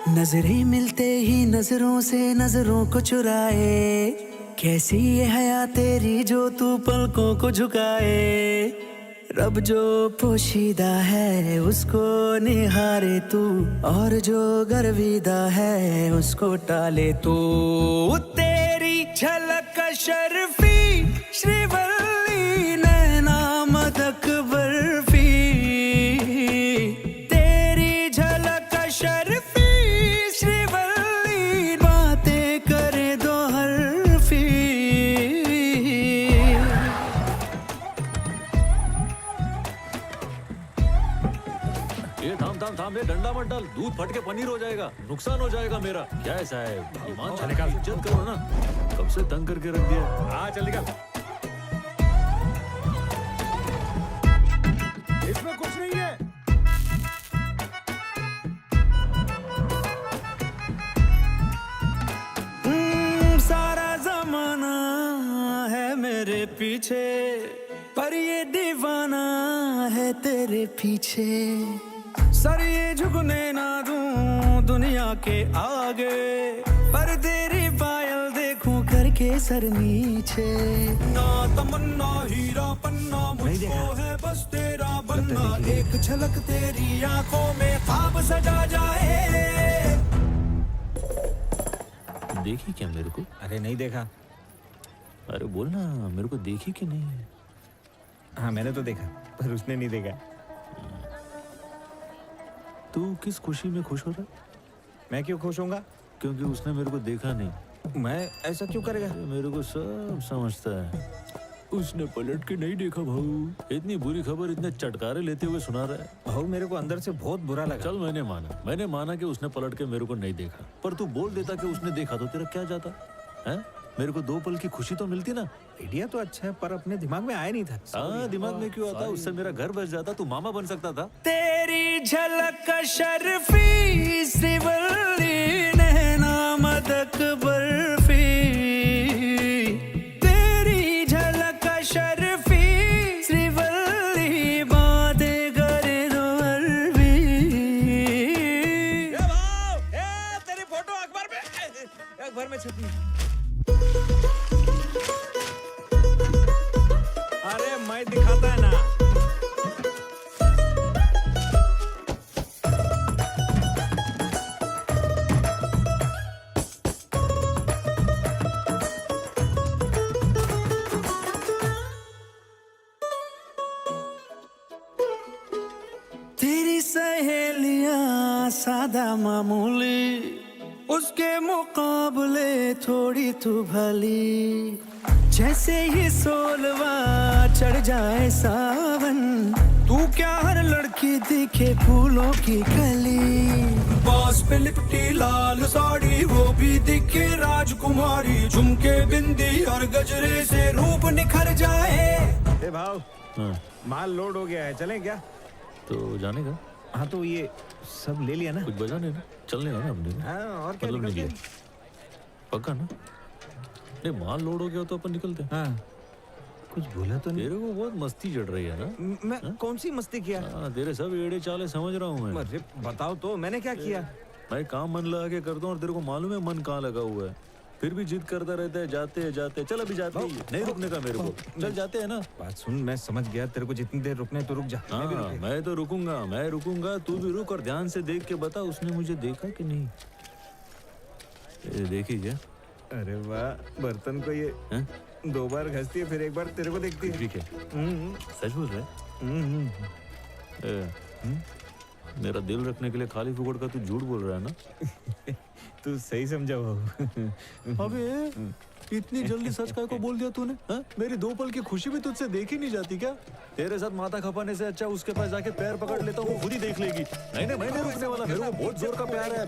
नजरें मिलते ही नजरों से नजरों को चुराए, कैसी ये हया तेरी जो तू पलकों को झुकाए। रब जो पोशीदा है उसको निहारे तू, और जो गर्विदा है उसको टाले तू। तेरी झलक शर्फी श्रीवल्ली नैना मदक बर्फी, तेरी झलक शर्फी श्रीवल्ली बातें करे दो हरफी। ये थाम थाम थाम, ये डंडा मत डाल, दूध फट के पनीर हो जाएगा, नुकसान हो जाएगा मेरा। क्या है साहब, ईमान से निकाल, इज्जत करो ना, कब से तंग करके रख दिया। हाँ चल निकल, इसमें कुछ नहीं है। सारा जमाना है मेरे पीछे, पर ये दीवाना है तेरे पीछे। सर ये झुकने ना दूं दुनिया के आगे, पर तेरी पायल देखूं करके सर नीचे। ना तमन्ना हीरा पन्ना मुझको है बस तेरा बनना, एक झलक तेरी आंखों में ख्वाब सजा जाए। देखी क्या मेरे को? अरे नहीं देखा। अरे बोल ना, मेरे को देखी कि नहीं? हाँ मैंने तो देखा, पर उसने नहीं देखा। तू किस खुशी में खुश हो रहा? मैं क्यों खुश होऊंगा? क्योंकि उसने मेरे को देखा नहीं। मैं ऐसा क्यों करेगा? मेरे को सब समझता है। उसने पलट के नहीं देखा भाऊ, इतनी बुरी खबर इतने चटकारे लेते हुए सुना रहा है। भाऊ मेरे को अंदर से बहुत बुरा लगा। चल मैंने माना कि उसने पलट के मेरे को नहीं देखा, पर तू बोल देता कि उसने देखा तो तेरा क्या जाता है? मेरे को 2 पल की खुशी तो मिलती ना। आइडिया तो अच्छा है, पर अपने दिमाग में आया नहीं था। हाँ दिमाग में क्यों आता? उससे मेरा घर बस जाता, तू मामा बन सकता था। तेरी झलक शर्फी श्रीवल्ली नैना मदक बर्फी, तेरी झलक शर्फी श्रीवल्ली बातें करे दो अरबी। तेरी फोटो अखबार में छपी। अरे मैं दिखाता है ना। तेरी सहेलियां सादा मामूली, उसके मुकाबले थोड़ी तू भली। जैसे ही सोलवा चढ़ जाए सावन, तू क्या हर लड़की दिखे फूलों की कली। बास पे लिपटी लाल साड़ी वो भी दिखे राजकुमारी, झुमके बिंदी और गजरे से रूप निखर जाए। ए भाव, हाँ। माल लोड हो गया है, चलें क्या? तो जाने का? हाँ तो ये सब ले लिया ना? कुछ बजा नहीं ना, चलने का ना हमने। हाँ और क्या? मतलब निकलते नहीं हैं? पक्का ना? नहीं माल लोड हो गया तो अपन निकलते हैं। हाँ कुछ बोला तो नहीं? तेरे को बहुत मस्ती चढ़ रही है ना? मैं कौन सी मस्ती किया? हाँ तेरे सब एड़े चाले समझ रहा हूँ मैं। अरे बताओ तो, मैंने क्या किया? मैं काम मन लगा के करता हूँ और तेरे को मालूम है मन कहाँ लगा हुआ है, फिर भी जिद करता रहता है। जाते चल अभी जाते ही, नहीं रुकने का मेरे को। चल जाते हैं ना। बात सुन, मैं समझ गया, तेरे को जितनी देर रुकने तो रुक जा। मैं भी हाँ रुकेगा। मैं तो रुकूंगा, तू भी रुक और ध्यान से देख के बता उसने मुझे देखा कि नहीं। ये देखी क्या? अरे वाह, बर्तन को ये हैं? 2 बार घसती है, फिर 1 बार तेरे को देखती है। ठीक है, सच बोल रहा है? मेरा दिल रखने के लिए खाली फुकड़ का तू झूठ बोल रहा है ना? तू सही समझा बाबू। अबे इतनी जल्दी सच काय को बोल दिया तूने? मेरी 2 पल की खुशी भी तुझसे देखी नहीं जाती क्या? तेरे साथ माथा खपाने से अच्छा उसके पास जाके पैर पकड़ लेता हूँ, वो खुद ही देख लेगी। नहीं मैं नहीं रुकने वाला, मेरे को बहुत जोर का प्यार है।